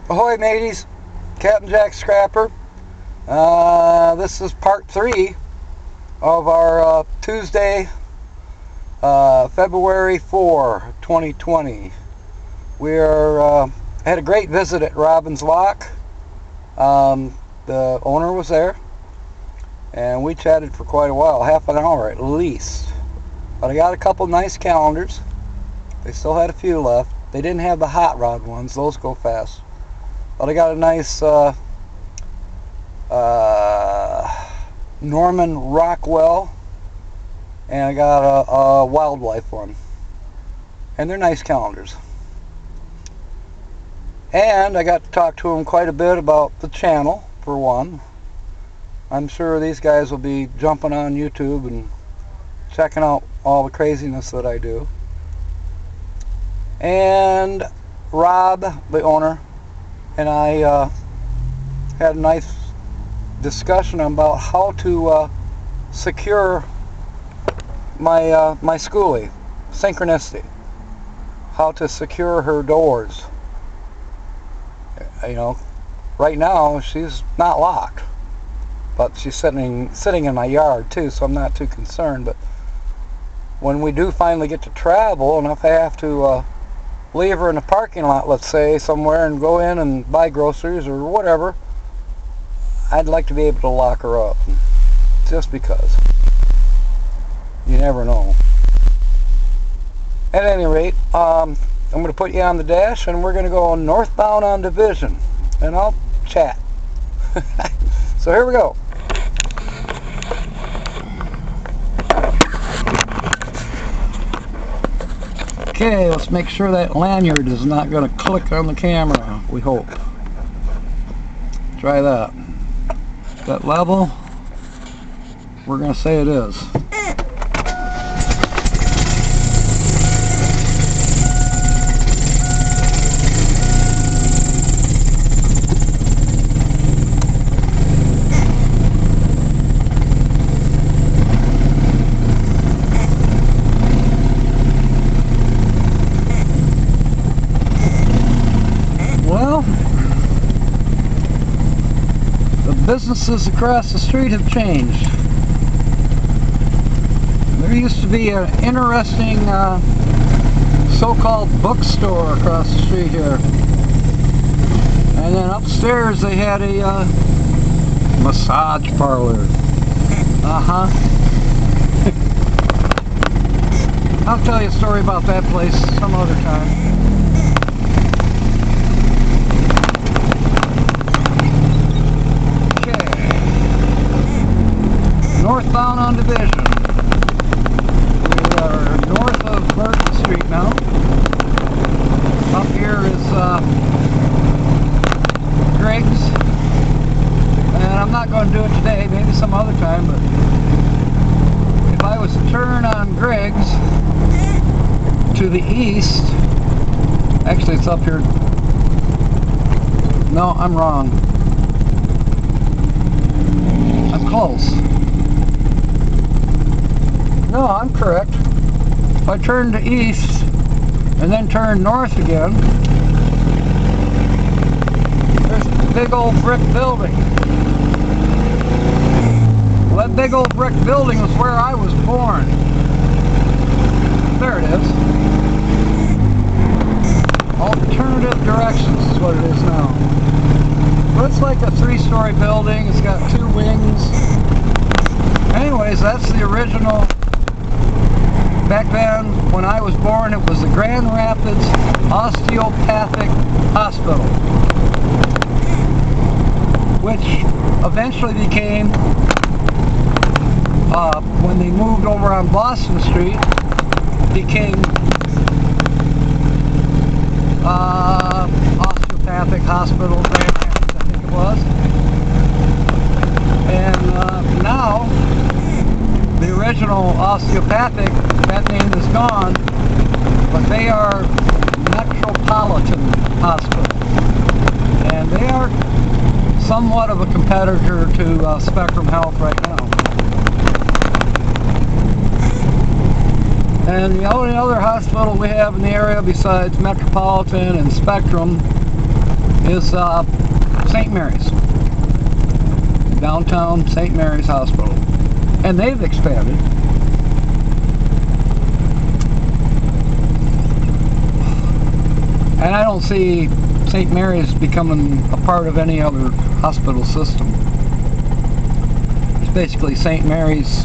Ahoy mateys, Captain Jack Scrapper. This is part 3 of our Tuesday, February 4, 2020. Had a great visit at Robbins Lock. The owner was there and we chatted for quite a while, half an hour at least. But I got a couple nice calendars. They still had a few left. They didn't have the hot rod ones, those go fast. But I got a nice Norman Rockwell, and I got a wildlife one. And they're nice calendars. And I got to talk to them quite a bit about the channel, for one. I'm sure these guys will be jumping on YouTube and checking out all the craziness that I do. And Rob, the owner, and I had a nice discussion about how to secure my my schoolie, Synchronicity. How to secure her doors. You know, right now she's not locked, but she's sitting in my yard too, so I'm not too concerned. But when we do finally get to travel, and if I have to leave her in a parking lot, let's say, somewhere, and go in and buy groceries or whatever, I'd like to be able to lock her up, just because. You never know. At any rate, I'm going to put you on the dash, and we're going to go northbound on Division, and I'll chat. So here we go. Okay, let's make sure that lanyard is not going to click on the camera, we hope. Try that. Is that level? We're going to say it is. Businesses across the street have changed. There used to be an interesting so-called bookstore across the street here, and then upstairs they had a massage parlor. I'll tell you a story about that place some other time. Northbound on Division. We are north of Burton Street now. Up here is Griggs. And I'm not going to do it today, maybe some other time, but if I was to turn on Griggs to the east, actually it's up here. No, I'm wrong. I'm close. No, I'm correct. If I turn to east and then turn north again, there's a big old brick building. Well, that big old brick building was where I was born. There it is. Alternative Directions is what it is now. But it's like a 3-story building. It's got 2 wings. Anyways, that's the original. Back then, when I was born, it was the Grand Rapids Osteopathic Hospital, which eventually became, when they moved over on Boston Street, became Osteopathic Hospital Grand Rapids, I think it was. And now, the original Osteopathic, that name is gone, but they are Metropolitan Hospital, and they are somewhat of a competitor to Spectrum Health right now. And the only other hospital we have in the area besides Metropolitan and Spectrum is St. Mary's. Downtown St. Mary's Hospital. And they've expanded. And I don't see St. Mary's becoming a part of any other hospital system. It's basically St. Mary's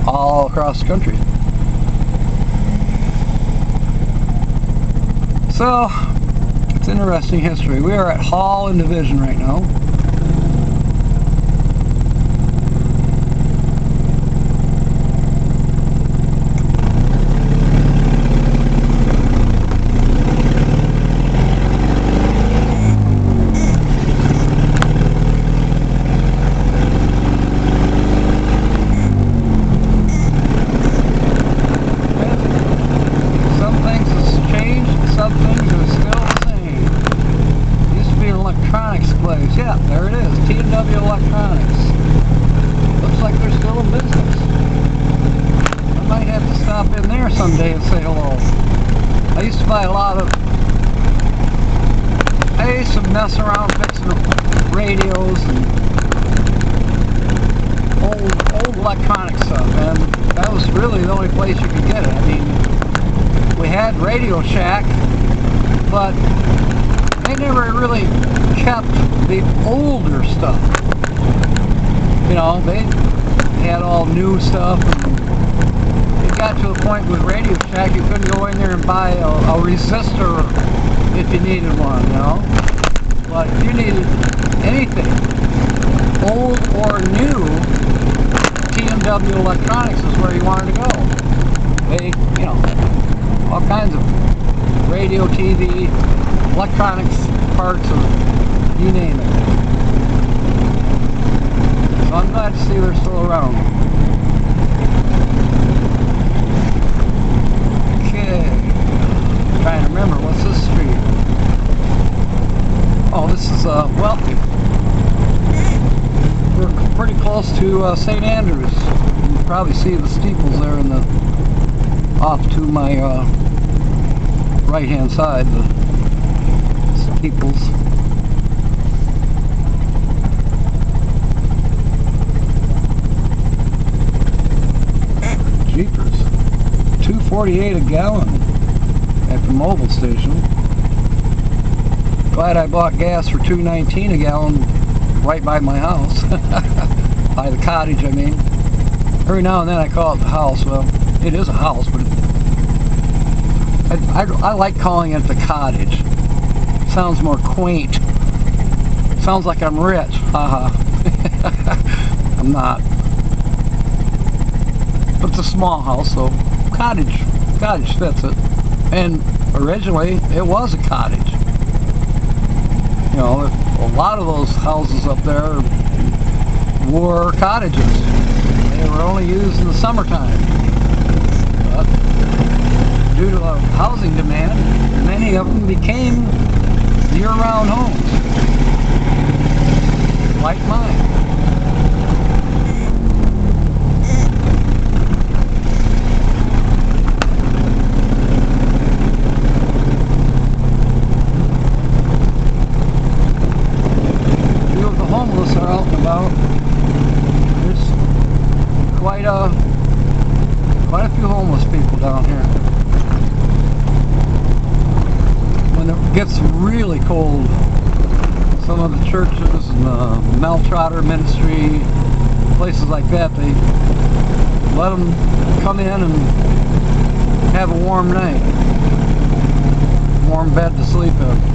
all across the country. So, it's interesting history. We are at Hall and Division right now. Yeah, there it is, T&W Electronics. Looks like they're still in business. I might have to stop in there someday and say hello. I used to buy a lot of... I used to mess around fixing radios and old electronic stuff, and that was really the only place you could get it. I mean, we had Radio Shack, but they never really kept the older stuff. You know, they had all new stuff, and it got to a point with Radio Shack you couldn't go in there and buy a resistor if you needed one, you know. But if you needed anything, old or new, T&W Electronics is where you wanted to go. They, you know, all kinds of radio, TV, electronics parts of you name it. So I'm glad to see they're still around. Okay. I'm trying to remember, what's this street? Oh, this is Wealthy. We're pretty close to St. Andrews. You can probably see the steeples there in the off to my right hand side. The steeples. Jeepers. $2.48 a gallon at the Mobil station. Glad I bought gas for $2.19 a gallon right by my house. By the cottage, I mean. Every now and then I call it the house. Well, it is a house, but I like calling it the cottage. It sounds more quaint. It sounds like I'm rich. Haha. I'm not. But it's a small house, so cottage fits it. And originally it was a cottage. You know, a lot of those houses up there were cottages. They were only used in the summertime. But due to a housing demand, many of them became year-round homes. Like mine. Homeless are out and about. There's quite a few homeless people down here. When it gets really cold, some of the churches and the Maltrotter ministry, places like that, they let them come in and have a warm night, warm bed to sleep in.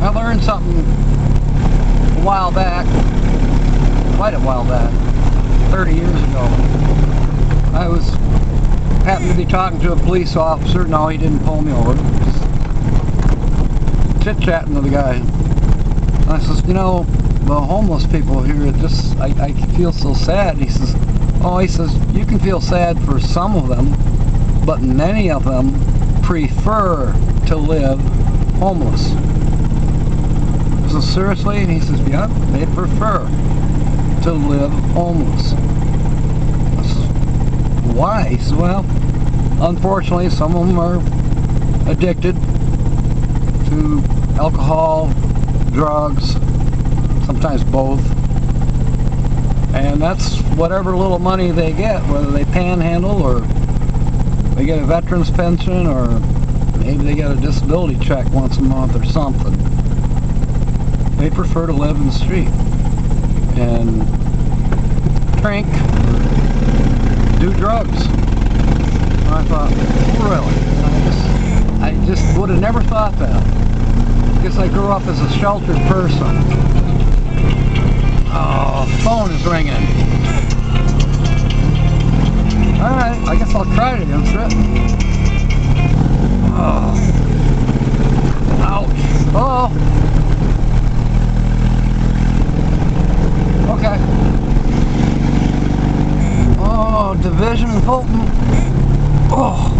I learned something a while back, quite a while back, 30 years ago. I happened to be talking to a police officer. No, he didn't pull me over. Just chit-chatting with the guy. And I says, you know, the homeless people here, I feel so sad. He says, you can feel sad for some of them, but many of them prefer to live homeless. So seriously? And he says, yeah, they prefer to live homeless. I says, why? He says, well, unfortunately, some of them are addicted to alcohol, drugs, sometimes both. And that's whatever little money they get, whether they panhandle or they get a veteran's pension or maybe they get a disability check once a month or something. They prefer to live in the street and drink, do drugs. And I thought, really? I just would have never thought that. I guess I grew up as a sheltered person. Oh, phone is ringing. Alright, I guess I'll try to answer it. Oh. Ouch. Oh. Okay. Oh, Division and Fulton. Oh.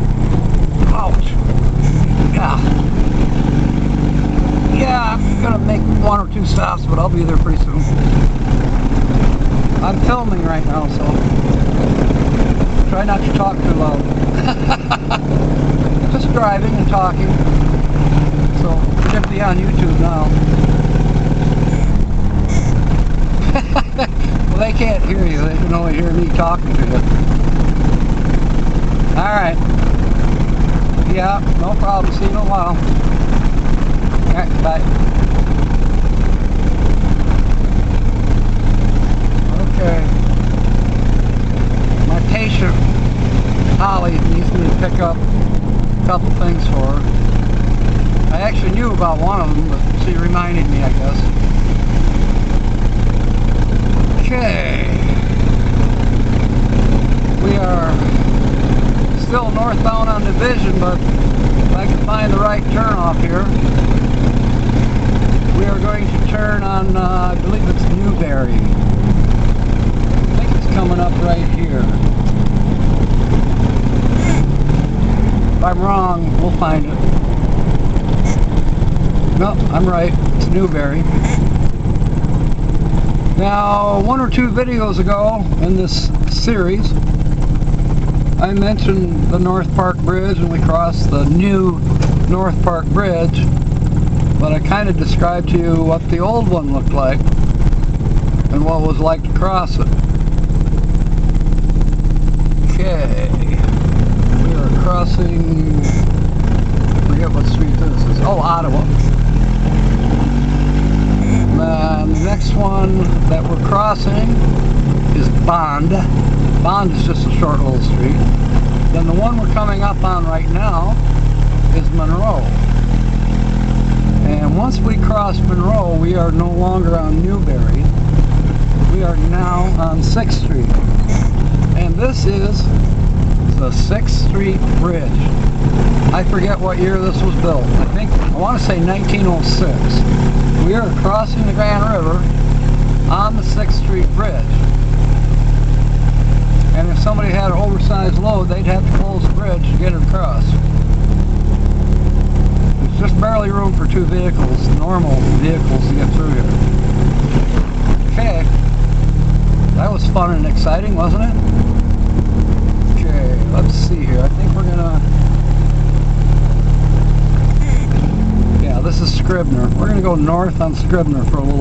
Ouch. Yeah. Yeah, I'm gonna make 1 or 2 stops, but I'll be there pretty soon. I'm filming right now, so try not to talk too loud. Just driving and talking. So we're gonna be on YouTube now. Well, they can't hear you. They can only hear me talking to you. Alright. Yeah, no problem. See you in a while. Alright, bye. Okay. My patient, Holly, needs me to pick up a couple things for her. I actually knew about one of them, but she reminded me, I guess. Okay. We are still northbound on Division, but if I can find the right turnoff here, we are going to turn on, I believe it's Newberry. I think it's coming up right here. If I'm wrong, we'll find it. No, I'm right. It's Newberry. Now, 1 or 2 videos ago in this series, I mentioned the North Park Bridge, and we crossed the new North Park Bridge, but I kind of described to you what the old one looked like and what it was like to cross it. Okay, we are crossing, I forget what street this is. Oh, Ottawa. And the next one that we're crossing is Bond. Bond is just a short little street. Then the one we're coming up on right now is Monroe. And once we cross Monroe, we are no longer on Newberry. We are now on 6th Street. And this is the 6th Street Bridge. I forget what year this was built. I want to say 1906. We are crossing the Grand River on the 6th Street Bridge. And if somebody had an oversized load, they'd have to close the bridge to get it across. There's just barely room for 2 vehicles, normal vehicles, to get through here. Okay. That was fun and exciting, wasn't it? Okay, let's see here. I think we're gonna... Yeah, this is Scribner. We're gonna go north on Scribner for a little